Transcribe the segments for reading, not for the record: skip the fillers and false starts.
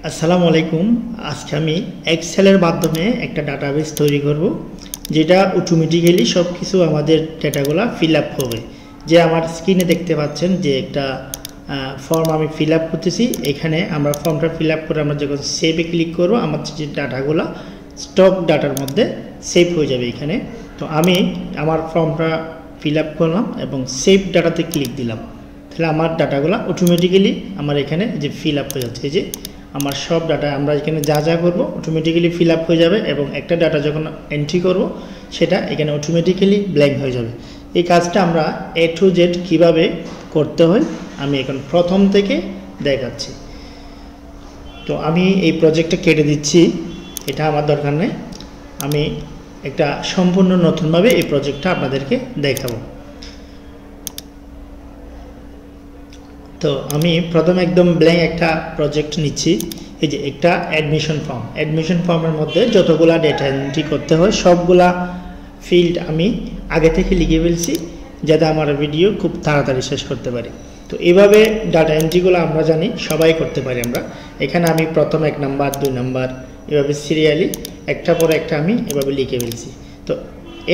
আসসালামু আলাইকুম। আজকে আমি এক্সেলের মাধ্যমে একটা ডাটাবেস তৈরি করব, যেটা অটোমেটিক্যালি সব কিছু আমাদের ডেটাগুলো ফিল আপ হবে। যে আমার স্ক্রিনে দেখতে পাচ্ছেন যে একটা ফর্ম আমি ফিল আপ করতেছি। এখানে আমরা ফর্মটা ফিল আপ করে আমরা যখন সেভে ক্লিক করব, আমার যে ডাটাগুলো স্টক ডাটার মধ্যে সেভ হয়ে যাবে এখানে। তো আমি আমার ফর্মটা ফিল আপ করলাম এবং সেভ ডাটাতে ক্লিক দিলাম, তাহলে আমার ডাটাগুলো অটোমেটিক্যালি আমার এখানে যে ফিল আপ হয়ে যাচ্ছে। এই যে আমার সব ডাটা আমরা এখানে যা যা করবো অটোমেটিক্যালি ফিল আপ হয়ে যাবে, এবং একটা ডাটা যখন এন্ট্রি করব সেটা এখানে অটোমেটিক্যালি ব্ল্যাঙ্ক হয়ে যাবে। এই কাজটা আমরা A to Z কীভাবে করতে হয় আমি এখন প্রথম থেকে দেখাচ্ছি। তো আমি এই প্রজেক্টটা কেটে দিচ্ছি, এটা আমার দরকার নেই। আমি একটা সম্পূর্ণ নতুনভাবে এই প্রজেক্টটা আপনাদেরকে দেখাবো। তো আমি প্রথমে একদম ব্ল্যাঙ্ক একটা প্রজেক্ট নিচ্ছি। এই যে একটা অ্যাডমিশন ফর্মের মধ্যে যতগুলা ডেটা এন্ট্রি করতে হয় সবগুলা ফিল্ড আমি আগে থেকে লিখে ফেলছি, যাতে আমার ভিডিও খুব তাড়াতাড়ি শেষ করতে পারি। তো এইভাবে ডাটা এন্ট্রিগুলো আমরা জানি সবাই করতে পারি আমরা। এখানে আমি প্রথম 1 নাম্বার 2 নাম্বার এভাবে সিরিয়ালি একটা পর একটা আমি এভাবে লিখে ফেলছি। তো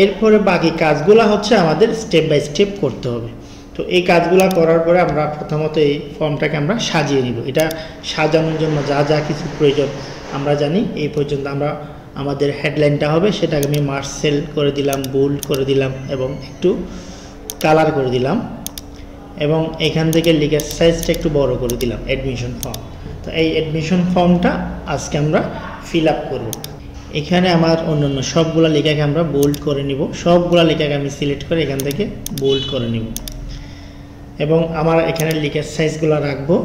এরপরে বাকি কাজগুলো হচ্ছে আমাদের স্টেপ বাই স্টেপ করতে হবে। তো এই কাজগুলো করার পরে আমরা প্রথমত এই ফর্মটাকে আমরা সাজিয়ে নিব। এটা সাজানোর জন্য যা যা কিছু প্রয়োজন আমরা জানি। এই পর্যন্ত আমরা আমাদের হেডলাইনটা হবে, সেটাকে আমি মার্সেল করে দিলাম, বোল্ড করে দিলাম এবং একটু কালার করে দিলাম, এবং এখান থেকে লেখার সাইজটা একটু বড় করে দিলাম। অ্যাডমিশন ফর্ম, তো এই অ্যাডমিশন ফর্মটা আজকে আমরা ফিল আপ করব। এখানে আমার অন্যান্য সবগুলা লেখাকে আমরা বোল্ড করে নিব। সবগুলা লেখাকে আমি সিলেক্ট করে এখান থেকে বোল্ড করে নিব, এবং আমার এখানে লেখার সাইজগুলো রাখবো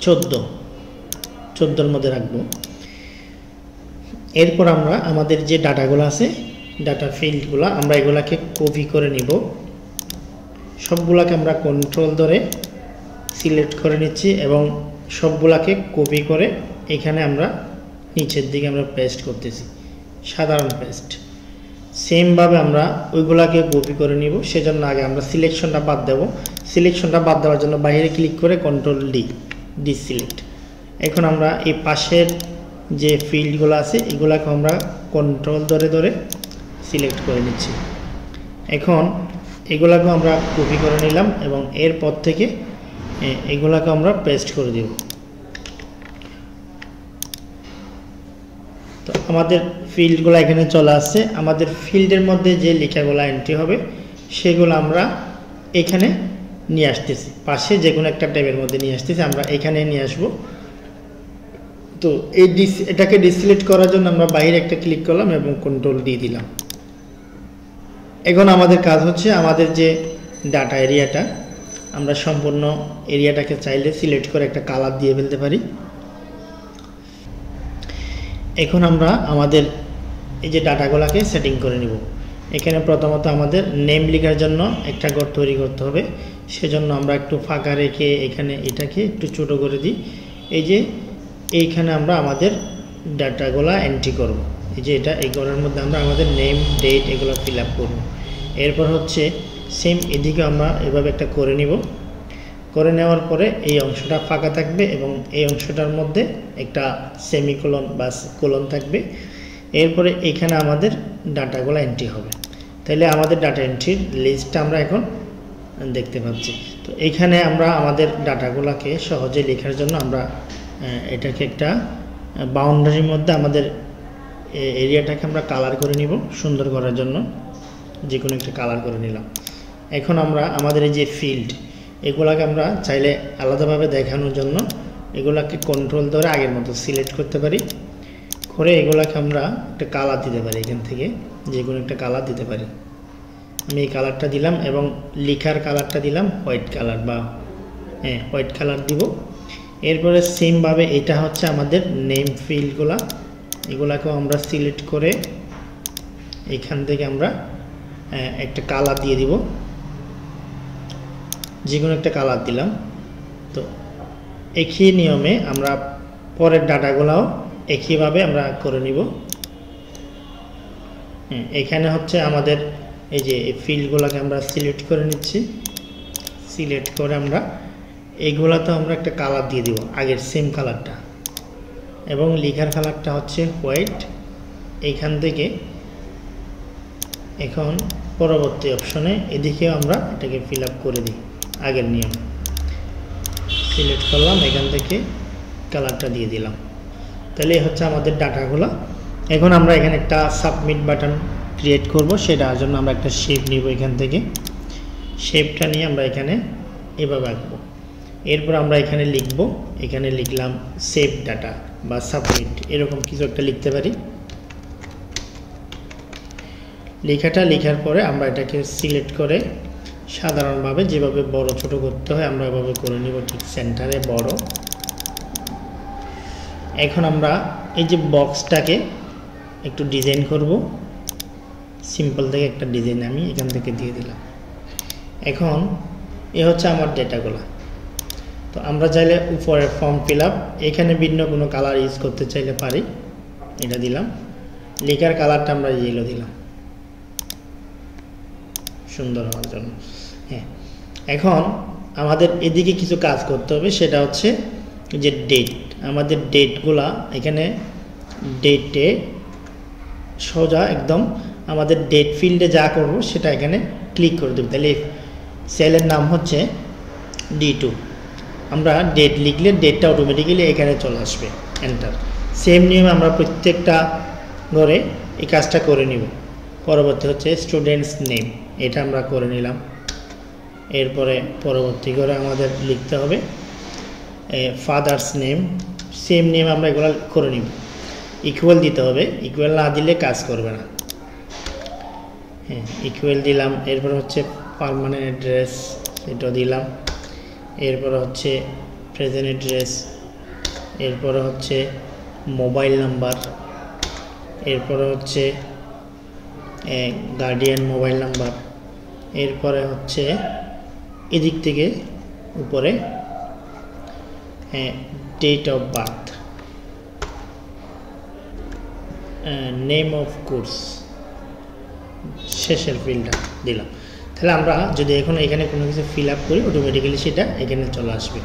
14-14 মধ্যে রাখবো। এরপর আমরা আমাদের যে ডাটাগুলো আছে, ডাটা ফিল্ডগুলো আমরা এগুলাকে কপি করে নিব। সবগুলাকে আমরা কন্ট্রোল ধরে সিলেক্ট করে নিচ্ছি এবং সবগুলাকে কপি করে এখানে আমরা নিচের দিকে আমরা পেস্ট করতেছি, সাধারণ পেস্ট। সেমভাবে আমরা ওইগুলাকে কপি করে নিব। সেজন্য আগে আমরা সিলেকশনটা বাদ দেব। সিলেকশনটা বাদ দেওয়ার জন্য বাইরে ক্লিক করে কন্ট্রোল ডি সিলেক্ট। এখন আমরা এই পাশের যে ফিল্ডগুলো আছে এগুলাকে আমরা কন্ট্রোল ধরে ধরে সিলেক্ট করে নিচ্ছি। এখন এগুলাকে আমরা কপি করে নিলাম এবং এরপর থেকে এগুলাকে আমরা পেস্ট করে দেব। তো আমাদের ফিল্ডগুলো এখানে চলে আসছে। আমাদের ফিল্ডের মধ্যে যে লেখাগুলো এন্ট্রি হবে সেগুলো আমরা এখানে নিয়ে আসতেছি, পাশে যে কোনো একটা ট্যাবের মধ্যে নিয়ে আসতেছি, আমরা এখানে নিয়ে আসব। তো এটাকে ডিসিলেক্ট করার জন্য আমরা বাইরে একটা ক্লিক করলাম এবং কন্ট্রোল দিয়ে দিলাম। এখন আমাদের কাজ হচ্ছে আমাদের যে ডাটা এরিয়াটা, আমরা সম্পূর্ণ এরিয়াটাকে চাইলে সিলেক্ট করে একটা কালার দিয়ে ফেলতে পারি। এখন আমরা আমাদের এই যে ডাটাগুলোকে সেটিং করে নিব। এখানে প্রথমত আমাদের নেম লেখার জন্য একটা ঘর তৈরি করতে হবে। সেজন্য আমরা একটু ফাঁকা রেখে এখানে এটাকে একটু ছোট করে দিই। এই যে এইখানে আমরা আমাদের ডাটাগুলো এন্ট্রি করব। এই যে এটা এই ঘরের মধ্যে আমরা আমাদের নেম, ডেট এগুলো ফিল আপ করব। এরপর হচ্ছে সেম এদিকে আমরা এভাবে একটা করে নিব। করে নেওয়ার পরে এই অংশটা ফাঁকা থাকবে এবং এই অংশটার মধ্যে একটা সেমিকোলন বা কোলন থাকবে। এরপরে এখানে আমাদের ডাটাগুলো এন্ট্রি হবে। তাহলে আমাদের ডাটা এন্ট্রির লিস্টটা আমরা এখন দেখতে পাচ্ছি। তো এখানে আমরা আমাদের ডাটাগুলোকে সহজে লেখার জন্য আমরা এটাকে একটা বাউন্ডারির মধ্যে আমাদের এরিয়াটাকে আমরা কালার করে নিব। সুন্দর করার জন্য যে কোনো একটা কালার করে নিলাম। এখন আমরা আমাদের এই যে ফিল্ড এগুলাকে আমরা চাইলে আলাদাভাবে দেখানোর জন্য এগুলাকে কন্ট্রোল ধরে আগের মতো সিলেক্ট করতে পারি, করে এগুলাকে আমরা একটা কালার দিতে পারি। এখান থেকে যে কোনো একটা কালার দিতে পারি। আমি এই কালারটা দিলাম এবং লেখার কালারটা দিলাম হোয়াইট কালার, বা হোয়াইট কালার দিব। এরপরে সেমভাবে এটা হচ্ছে আমাদের নেম ফিল্ডগুলা, এগুলাকেও আমরা সিলেক্ট করে এখান থেকে আমরা একটা কালার দিয়ে দিব, যে কোনো একটা কালার দিলাম। তো একই নিয়মে আমরা পরের ডাটাগুলাও একইভাবে আমরা করে নিব। এখানে হচ্ছে আমাদের এই যে ফিল্ডগুলোকে আমরা সিলেক্ট করে নিচ্ছি। সিলেক্ট করে আমরা এইগুলাতে আমরা একটা কালার দিয়ে দিব, আগের সেম কালারটা, এবং লেখার কালারটা হচ্ছে হোয়াইট। এইখান থেকে এখন পরবর্তী অপশনে এদিকেও আমরা এটাকে ফিল আপ করে দিই আগের নিয়ম। সিলেক্ট করলাম, এখান থেকে কালারটা দিয়ে দিলাম। তাহলে হচ্ছে আমাদের ডাটাগুলো। এখন আমরা এখানে একটা সাবমিট বাটন ক্রিয়েট করব, সেটার জন্য আমরা একটা শেপ নিব। এখান থেকে শেপটা নিয়ে আমরা এখানে এভাবে আঁকবো। এরপর আমরা এখানে লিখব, এখানে লিখলাম সেভ ডাটা বা সাবমিট, এরকম কিছু একটা লিখতে পারি। লেখাটা লেখার পরে আমরা এটাকে সিলেক্ট করে সাধারণভাবে যেভাবে বড় ছোট করতে হয় আমরা এভাবে করে নিব, ঠিক সেন্টারে বড়। এখন আমরা এই যে বক্সটাকে একটু ডিজাইন করব, সিম্পল থেকে একটা ডিজাইন আমি এখান থেকে দিয়ে দিলাম। এখন এ হচ্ছে আমার ডেটাগুলো। তো আমরা চাইলে উপরে ফর্ম ফিল আপ, এখানে ভিন্ন কোনো কালার ইউজ করতে চাইলে পারি, এটা দিলাম। লেখার কালারটা আমরা ইয়েলো দিলাম সুন্দর হওয়ার জন্য। হ্যাঁ, এখন আমাদের এদিকে কিছু কাজ করতে হবে, সেটা হচ্ছে যে ডেট। আমাদের ডেটগুলা এখানে ডেটে সোজা একদম আমাদের ডেট ফিল্ডে যা করব সেটা এখানে ক্লিক করে দেব। তাহলে সেলের নাম হচ্ছে D2। আমরা ডেট লিখলে ডেটটা অটোমেটিক্যালি এখানে চলে আসবে, এন্টার। সেম নিয়মে আমরা প্রত্যেকটা ঘরে এই কাজটা করে নিব। পরবর্তী হচ্ছে স্টুডেন্টস নেম, এটা আমরা করে নিলাম। এরপরে পরবর্তী করে আমাদের লিখতে হবে ফাদার্স নেম, সেম নেম আমরা এগুলো করে নিব। ইকুয়াল দিতে হবে, ইকুয়াল না দিলে কাজ করবে না। হ্যাঁ, ইকুয়াল দিলাম। এরপর হচ্ছে পার্মানেন্ট অ্যাড্রেস, এটা দিলাম। এরপর হচ্ছে প্রেজেন্ট অ্যাড্রেস, এরপর হচ্ছে মোবাইল নাম্বার, এরপর হচ্ছে গার্ডিয়ান মোবাইল নাম্বার, এরপরে হচ্ছে এদিক থেকে উপরে date of birth, name of course, শেষের ফিল্ডটা দিলাম। তাহলে আমরা যদি এখন এখানে কোনো কিছু ফিল আপ করি অটোমেটিক্যালি সেটা এখানে চলে আসবে।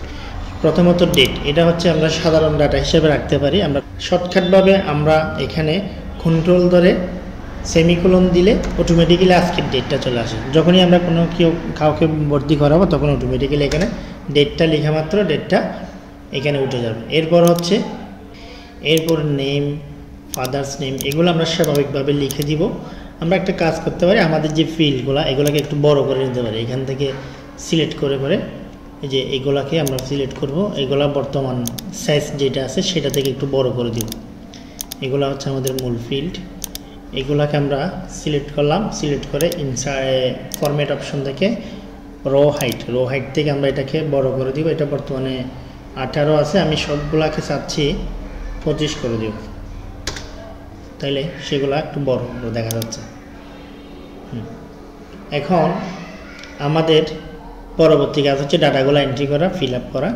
প্রথমত ডেট, এটা হচ্ছে আমরা সাধারণ ডাটা হিসেবে রাখতে পারি। আমরা শর্টকাটভাবে আমরা এখানে কন্ট্রোল ধরে সেমিকোলন দিলে অটোমেটিক্যালি আজকের ডেটটা চলে আসে। যখনই আমরা কোনো কাউকে ভর্তি করাবো তখন অটোমেটিক্যালি এখানে ডেটটা লেখা মাত্র ডেটটা এখানে উঠে যাবে। এরপর নেম, ফাদার্স নেম, এগুলো আমরা স্বাভাবিকভাবে লিখে দিব। আমরা একটা কাজ করতে পারি, আমাদের যে ফিল্ডগুলো এগুলোকে একটু বড় করে নিতে পারি। এখান থেকে সিলেক্ট করে এই যে এগুলাকে আমরা সিলেক্ট করব, এগুলা বর্তমান সাইজ যেটা আছে সেটা থেকে একটু বড় করে দিব। এগুলো হচ্ছে আমাদের মূল ফিল্ড। এগুলাকে আমরা সিলেক্ট করলাম, সিলেক্ট করে ফরম্যাট অপশন থেকে রো হাইট থেকে আমরা এটাকে বড় করে দিব। এটা বর্তমানে 18 আছে, আমি সবগুলাকে চাচ্ছি 25 করে দিব, তাইলে সেগুলো একটু বড় দেখা যাচ্ছে। এখন আমাদের পরবর্তী কাজ হচ্ছে ডাটাগুলো এন্ট্রি করা, ফিল আপ করা।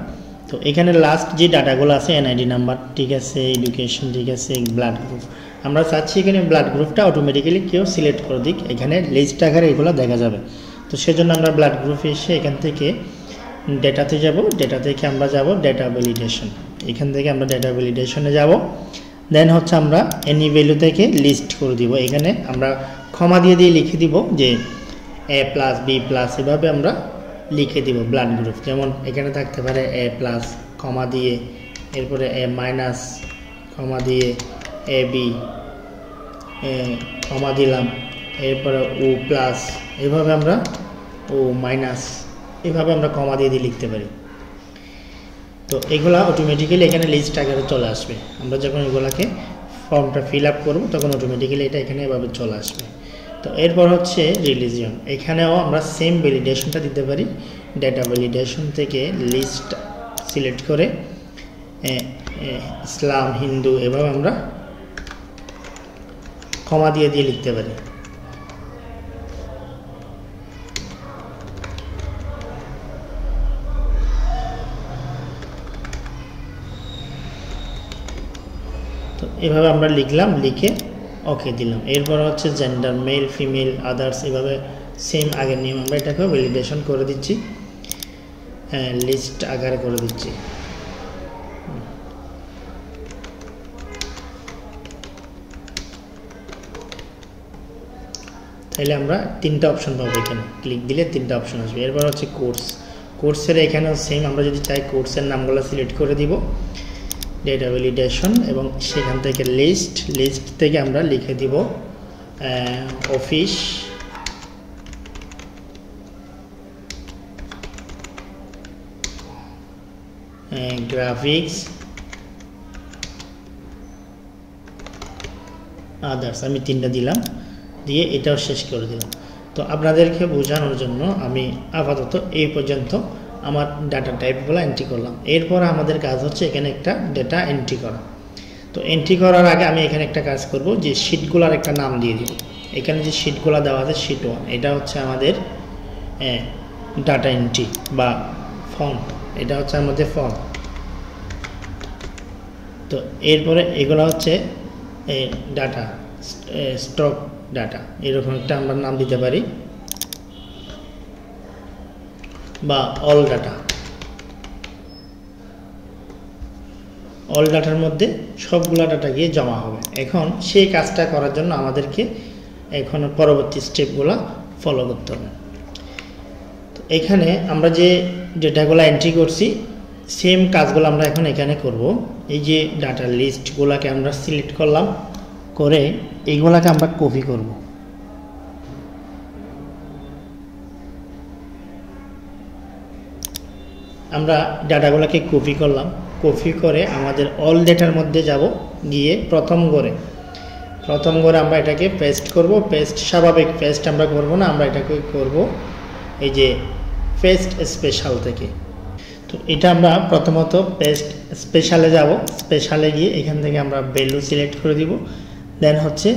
তো এখানে লাস্ট যে ডাটাগুলো আছে এনআইডি নাম্বার ঠিক আছে, এডুকেশন ঠিক আছে, ব্লাড গ্রুপ, আমরা চাচ্ছি এখানে ব্লাড গ্রুপটা অটোমেটিক্যালি কেউ সিলেক্ট করে দিক, এখানে লিস্ট আকারে এগুলো দেখা যাবে। তো সেজন্য আমরা ব্লাড গ্রুপে এসে এখান থেকে ডেটাতে যাব, ডেটা থেকে আমরা যাব ডেটা ভ্যালিডেশন, এখান থেকে আমরা ডেটা ভ্যালিডেশনে যাব। দেন হচ্ছে আমরা এনি ভ্যালু থেকে লিস্ট করে দিব। এখানে আমরা ক্ষমা দিয়ে লিখে দিব যে A+, B+, এভাবে আমরা লিখে দিব ব্লাড গ্রুপ। যেমন এখানে থাকতে পারে A+, ক্ষমা দিয়ে, এরপরে A-, ক্ষমা দিয়ে AB, ক্ষমা দিলাম, এরপরে O+, এভাবে আমরা O-, এভাবে আমরা ক্ষমা দিয়ে লিখতে পারি। তো এগুলা অটোমেটিক্যালি এখানে লিস্ট আকারে চলে আসবে। আমরা যখন এগুলাকে ফর্মটা ফিল আপ করবো তখন অটোমেটিক্যালি এটা এখানে এভাবে চলে আসবে। তো এরপর হচ্ছে রিলিজিয়ন, এখানেও আমরা সেম ভ্যালিডেশনটা দিতে পারি। ডেটা ভ্যালিডেশন থেকে লিস্ট সিলেক্ট করে ইসলাম, হিন্দু, এভাবে আমরা ক্ষমা দিয়ে লিখতে পারি। তো এভাবে আমরা লিখলাম, লিখে ওকে দিলাম। এরপর হচ্ছে জেন্ডার, মেল, ফিমেল, আদার্স, এভাবে সেম আগের নিয়ম আমরা এটাকেও ভ্যালিডেশন করে দিচ্ছি। লিস্ট আকারে করে দিচ্ছি। তাহলে আমরা তিনটা অপশন পাবো, এখানে ক্লিক দিলে তিনটা অপশন আসবে। এরপর হচ্ছে কোর্সের এখানেও সেম, আমরা যদি চাই কোর্সের নামগুলো সিলেক্ট করে দিব, ডেটা ভ্যালিডেশন, এবং সেখান থেকে লিস্ট থেকে আমরা লিখে দিব অফিস গ্রাফিক্স আদার্স, আমি তিনটা দিলাম, দিয়ে এটাও শেষ করে দিলাম। তো আপনাদেরকে বোঝানোর জন্য আমি আপাতত এই পর্যন্ত আমার ডাটা টাইপগুলো এন্ট্রি করলাম। এরপর আমাদের কাজ হচ্ছে এখানে একটা ডেটা এন্ট্রি করা। তো এন্ট্রি করার আগে আমি এখানে একটা কাজ করব, যে শিটগুলোর একটা নাম দিয়ে দিব। এখানে যে শিটগুলো দেওয়া আছে শিট 1, এটা হচ্ছে আমাদের ডাটা এন্ট্রি বা ফন্ট, এটা হচ্ছে আমাদের ফন্ট। তো এরপরে এগুলো হচ্ছে ডাটা স্টক ডাটা, এরকম একটা আমরা নাম দিতে পারি, বা অল ডাটা। অল ডাটার মধ্যে সবগুলা ডাটা গিয়ে জমা হবে। এখন সেই কাজটা করার জন্য আমাদেরকে এখন পরবর্তী স্টেপগুলো ফলো করতে হবে। তো এখানে আমরা যে ডেটাগুলো এন্ট্রি করছি সেম কাজগুলো আমরা এখন এখানে করব। এই যে ডাটা লিস্টগুলোকে আমরা সিলেক্ট করলাম, করে এইগুলাকে আমরা কপি করব। আমরা ডাটাগুলোকে কপি করলাম, কপি করে আমাদের অল ডেটার মধ্যে যাব, গিয়ে প্রথম ঘরে আমরা এটাকে পেস্ট করব। পেস্ট স্বাভাবিক পেস্ট আমরা করব না, আমরা এটাকে করব এই যে পেস্ট স্পেশাল থেকে। তো এটা আমরা প্রথমত পেস্ট স্পেশালে যাব, স্পেশালে গিয়ে এখান থেকে আমরা ভ্যালু সিলেক্ট করে দিব, দেন হচ্ছে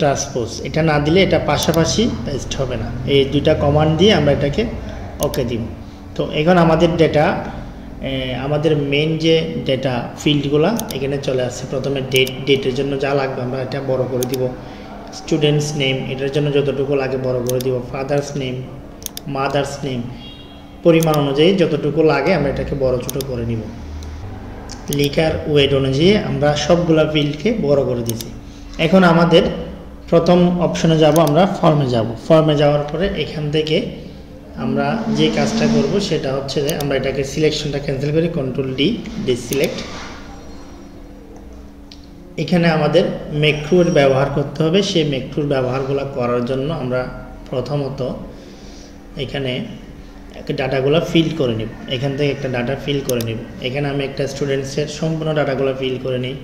ট্রান্সপোজ, এটা না দিলে এটা পাশাপাশি পেস্ট হবে না। এই দুইটা কমান্ড দিয়ে আমরা এটাকে ওকে দিব। তো এখন আমাদের ডেটা, আমাদের মেন যে ডেটা ফিল্ডগুলো এখানে চলে আসছে। প্রথমে ডেটের জন্য যা লাগবে আমরা এটা বড় করে দিব। স্টুডেন্টস নেম, এটার জন্য যতটুকু লাগে বড় করে দিব। ফাদার্স নেম, মাদার্স নেম, পরিমাণ অনুযায়ী যতটুকু লাগে আমরা এটাকে বড় ছোট করে নিব। লিখার ওয়েট অনুযায়ী আমরা সবগুলা ফিল্ডকে বড় করে দিয়েছি। এখন আমাদের প্রথম অপশনে যাব, আমরা ফর্মে যাব। ফর্মে যাওয়ার পরে এখান থেকে আমরা যে কাজটা করব সেটা হচ্ছে যে আমরা এটাকে সিলেকশনটা ক্যান্সেল করি, কন্ট্রোল ডি, ডিসিলেক্ট। এখানে আমাদের মেকট্রুর ব্যবহার করতে হবে। সেই মেকট্রুর ব্যবহারগুলো করার জন্য আমরা প্রথমত এখানে ডাটাগুলো ফিল করে নিব। এখান থেকে একটা ডাটা ফিল করে নিব। এখানে আমি একটা স্টুডেন্টসের সম্পূর্ণ ডাটাগুলো ফিল করে নিই।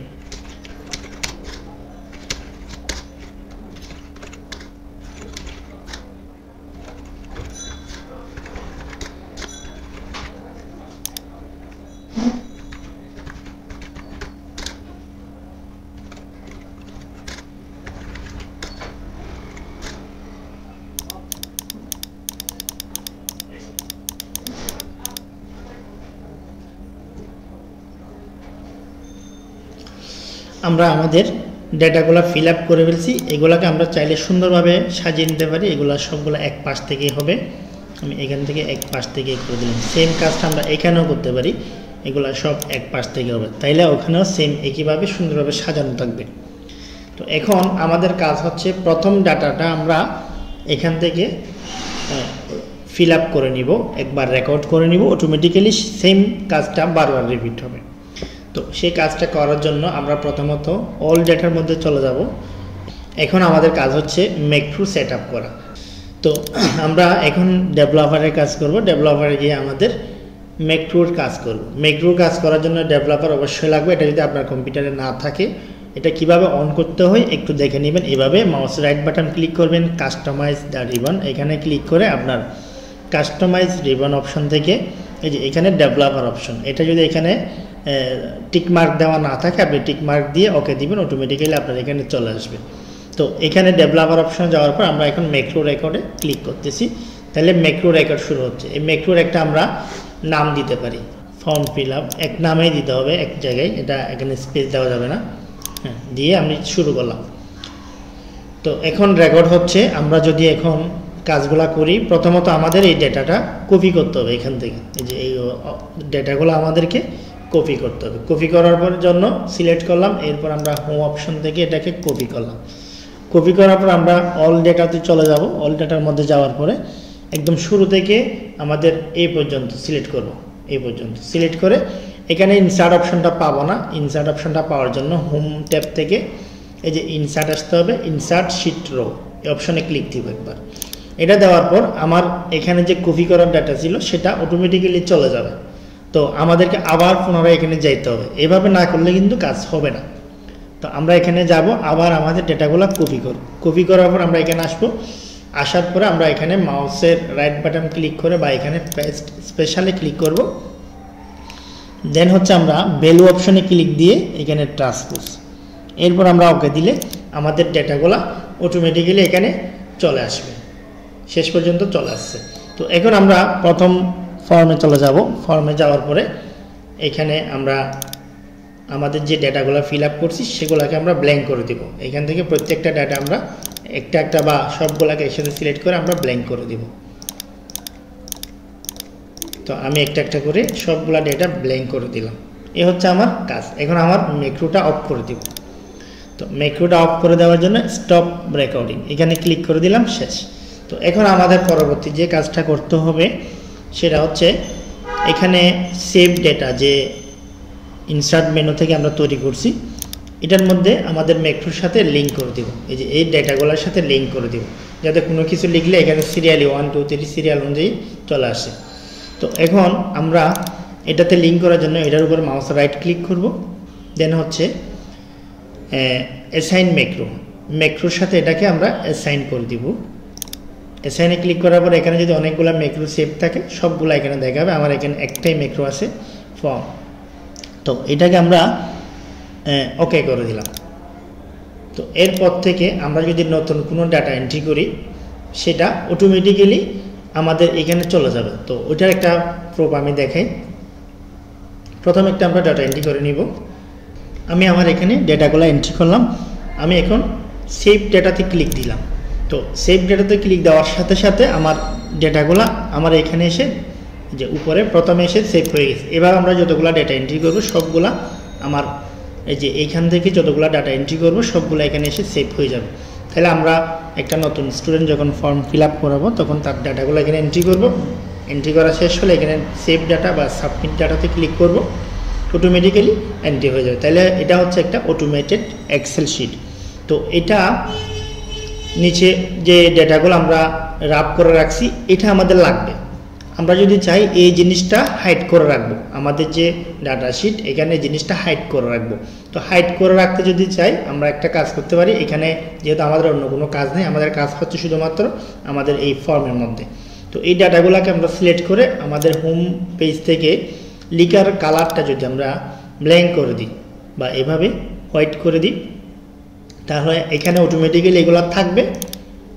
আমরা আমাদের ডেটাগুলো ফিল আপ করে ফেলছি। এগুলোকে আমরা চাইলে সুন্দরভাবে সাজিয়ে নিতে পারি। এগুলো সবগুলো এক পাশ থেকেই হবে। আমি এখান থেকে এক পাশ থেকে করে দিলাম। সেম কাজটা আমরা এখানেও করতে পারি, এগুলো সব এক পাশ থেকে হবে, তাইলে ওখানেও সেম একইভাবে সুন্দরভাবে সাজানো থাকবে। তো এখন আমাদের কাজ হচ্ছে প্রথম ডাটাটা আমরা এখান থেকে ফিল আপ করে নিব, একবার রেকর্ড করে নিব। অটোমেটিক্যালি সেম কাজটা বারবার রিপিট হবে। তো সেই কাজটা করার জন্য আমরা প্রথমত অল ডেটার মধ্যে চলে যাব। এখন আমাদের কাজ হচ্ছে মেকট্রু সেট আপ করা। তো আমরা এখন ডেভেলপারের কাজ করব। ডেভেলপারে গিয়ে আমাদের মেকট্রুর কাজ করব। মেকট্রুর কাজ করার জন্য ডেভেলপার অবশ্যই লাগবে। এটা যদি আপনার কম্পিউটারে না থাকে, এটা কিভাবে অন করতে হয় একটু দেখে নেবেন। এভাবে মাউস রাইট বাটন ক্লিক করবেন, কাস্টমাইজ দ্য রিবন, এখানে ক্লিক করে আপনার কাস্টমাইজ রিবন অপশন থেকে এই যে এখানে ডেভেলপার অপশন, এটা যদি এখানে টিক মার্ক দেওয়া না থাকে আপনি টিক মার্ক দিয়ে ওকে দিবেন, অটোমেটিক্যালি আপনার এখানে চলে আসবে। তো এখানে ডেভেলপার অপশন যাওয়ার পর আমরা এখন মেকট্রু রেকর্ডে ক্লিক করতেছি। তাহলে মেকট্রু রেকর্ড শুরু হচ্ছে। এই মেকট্রুর একটা আমরা নাম দিতে পারি, ফর্ম ফিল আপ, এক নামেই দিতে হবে এক জায়গায়, এটা এখানে স্পেস দেওয়া যাবে না। হ্যাঁ, দিয়ে আমি শুরু করলাম। তো এখন রেকর্ড হচ্ছে। আমরা যদি এখন কাজগুলা করি। প্রথমত আমাদের এই ডেটাটা কপি করতে হবে এখান থেকে, এই যে এই ডেটাগুলো আমাদেরকে কপি করতে হবে। কপি করার পর জন্য সিলেক্ট করলাম, এরপর আমরা হোম অপশন থেকে এটাকে কপি করলাম। কপি করার পর আমরা অল ডেটাতে চলে যাব। অল ডেটার মধ্যে যাওয়ার পরে একদম শুরু থেকে আমাদের এই পর্যন্ত সিলেক্ট করব। এই পর্যন্ত সিলেক্ট করে এখানে ইনসার্ট অপশনটা পাবো না। ইনসার্ট অপশনটা পাওয়ার জন্য হোম ট্যাব থেকে এই যে ইনসার্ট আসতে হবে, ইনসার্ট শিট রো এই অপশনে ক্লিক দিব একবার। এটা দেওয়ার পর আমার এখানে যে কপি করার ডাটা ছিল সেটা অটোমেটিক্যালি চলে যাবে। তো আমাদেরকে আবার পুনরায় এখানে যাইতে হবে, এভাবে না করলে কিন্তু কাজ হবে না। তো আমরা এখানে যাব, আবার আমাদের ডেটাগুলো কপি করব। কপি করার পর আমরা এখানে আসবো। আসার পরে আমরা এখানে মাউসের রাইট বাটন ক্লিক করে বা এখানে পেস্ট স্পেশালে ক্লিক করব। দেন হচ্ছে আমরা ভ্যালু অপশনে ক্লিক দিয়ে এখানে ট্রান্সপোজ, এরপর আমরা ওকে দিলে আমাদের ডেটাগুলো অটোমেটিক্যালি এখানে চলে আসবে। শেষ পর্যন্ত চলে আসছে। তো এখন আমরা প্রথম ফর্মে চলে যাব। ফর্মে যাওয়ার পরে এখানে আমরা আমাদের যে ডেটাগুলো ফিল আপ করছি সেগুলোকে আমরা ব্ল্যাঙ্ক করে দেব। এখান থেকে প্রত্যেকটা ডেটা আমরা একটা একটা বা সবগুলোকে একসাথে সিলেক্ট করে আমরা ব্ল্যাঙ্ক করে দেব। তো আমি একটা একটা করে সবগুলা ডেটা ব্ল্যাঙ্ক করে দিলাম। এ হচ্ছে আমার কাজ। এখন আমার ম্যাক্রোটা অফ করে দেব। তো ম্যাক্রোটা অফ করে দেওয়ার জন্য স্টপ রেকর্ডিং এখানে ক্লিক করে দিলাম, শেষ। তো এখন আমাদের পরবর্তী যে কাজটা করতে হবে সেটা হচ্ছে এখানে সেভ ডেটা যে ইনসার্ট মেনু থেকে আমরা তৈরি করছি এটার মধ্যে আমাদের ম্যাক্রোর সাথে লিঙ্ক করে দেব। এই যে এই ডেটাগুলোর সাথে লিঙ্ক করে দেব, যাতে কোনো কিছু লিখলে এখানে সিরিয়ালি 1 2 3 সিরিয়াল অনুযায়ী চলে আসে। তো এখন আমরা এটাতে লিঙ্ক করার জন্য এটার উপর মাউস রাইট ক্লিক করব। দেন হচ্ছে অ্যাসাইন ম্যাক্রোর সাথে এটাকে আমরা অ্যাসাইন করে দিব। অ্যাসাইনে ক্লিক করার পর এখানে যদি অনেকগুলো ম্যাক্রো সেভ থাকে সবগুলো এখানে দেখাবে। আমার এখানে একটাই ম্যাক্রো আছে, ফর্ম। তো এটাকে আমরা ওকে করে দিলাম। তো এরপর থেকে আমরা যদি নতুন কোনো ডাটা এন্ট্রি করি সেটা অটোমেটিক্যালি আমাদের এখানে চলে যাবে। তো ওইটার একটা প্রুফ আমি দেখাই। প্রথম একটা আমরা ডাটা এন্ট্রি করে নিব। আমি আমার এখানে ডেটাগুলো এন্ট্রি করলাম। আমি এখন সেভ ডেটাতে ক্লিক দিলাম। তো সেভ ডেটাতে ক্লিক দেওয়ার সাথে সাথে আমার ডেটাগুলো আমার এখানে এসে যে উপরে প্রথমে এসে সেভ হয়ে গেছে। এবার আমরা যতগুলো ডেটা এন্ট্রি করব সবগুলা আমার এই যে এইখান থেকে যতগুলো ডাটা এন্ট্রি করব সবগুলো এখানে এসে সেভ হয়ে যাবে। তাহলে আমরা একটা নতুন স্টুডেন্ট যখন ফর্ম ফিল আপ করাবো তখন তার ডাটাগুলো এখানে এন্ট্রি করব। এন্ট্রি করা শেষ হলে এখানে সেভ ডাটা বা সাবমিট ডাটাতে ক্লিক করব, অটোমেটিক্যালি এন্ট্রি হয়ে যাবে। তাহলে এটা হচ্ছে একটা অটোমেটেড এক্সেল শিট। তো এটা নিচে যে ডেটাগুলো আমরা রাপ করে রাখছি এটা আমাদের লাগবে। আমরা যদি চাই এই জিনিসটা হাইড করে রাখবো, আমাদের যে ডাটা শিট এখানে জিনিসটা হাইড করে রাখবো। তো হাইড করে রাখতে যদি চাই আমরা একটা কাজ করতে পারি। এখানে যেহেতু আমাদের অন্য কোনো কাজ নেই, আমাদের কাজ হচ্ছে শুধুমাত্র আমাদের এই ফর্মের মধ্যে। তো এই ডাটাগুলোকে আমরা সিলেক্ট করে আমাদের হোম পেজ থেকে লিখার কালারটা যদি আমরা ব্ল্যাঙ্ক করে দিই বা এভাবে হোয়াইট করে দিই তাহলে এখানে অটোমেটিক্যালি এগুলো থাকবে,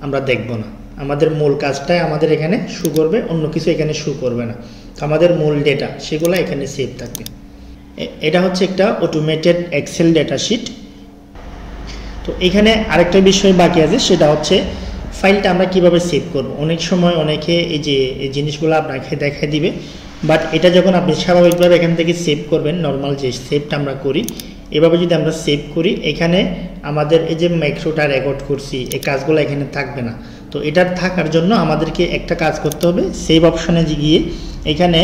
আমরা দেখব না। আমাদের মূল কাজটাই আমাদের এখানে শো করবে, অন্য কিছু এখানে শো করবে না। তো আমাদের মূল ডেটা সেগুলো এখানে সেভ থাকবে। এটা হচ্ছে একটা অটোমেটেড এক্সেল ডেটা শিট। তো এখানে আরেকটা বিষয় বাকি আছে, সেটা হচ্ছে ফাইলটা আমরা কিভাবে সেভ করব। অনেক সময় অনেকে এই যে এই জিনিসগুলো আপনাকে দেখায় দিবে, বাট এটা যখন আপনি স্বাভাবিকভাবে এখান থেকে সেভ করবেন, নর্মাল যে সেভটা আমরা করি এভাবে যদি আমরা সেভ করি এখানে আমাদের এই যে ম্যাক্রোটা রেকর্ড করছি এই কাজগুলো এখানে থাকবে না। তো এটার থাকার জন্য আমাদেরকে একটা কাজ করতে হবে, সেভ অপশনে গিয়ে এখানে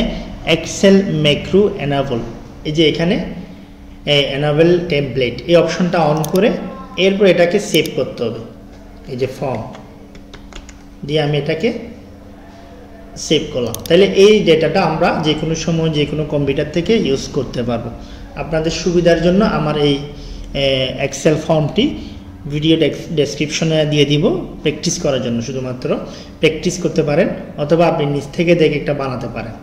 এক্সেল ম্যাক্রো এনাবল, এই যে এখানে এনাবল টেমপ্লেট এই অপশনটা অন করে এরপর এটাকে সেভ করতে হবে। এই যে ফর্ম দিয়ে আমি এটাকে সেভ করলাম। তাহলে এই ডেটাটা আমরা যে কোনো সময় যে কোনো কম্পিউটার থেকে ইউজ করতে পারবো। আপনাদের সুবিধার জন্য আমার এই এক্সেল ফর্মটি ভিডিও ডেসক্রিপশনে দিয়ে দিব প্র্যাকটিস করার জন্য, শুধুমাত্র প্র্যাকটিস করতে পারেন অথবা আপনি নিজ থেকে দেখে একটা বানাতে পারেন।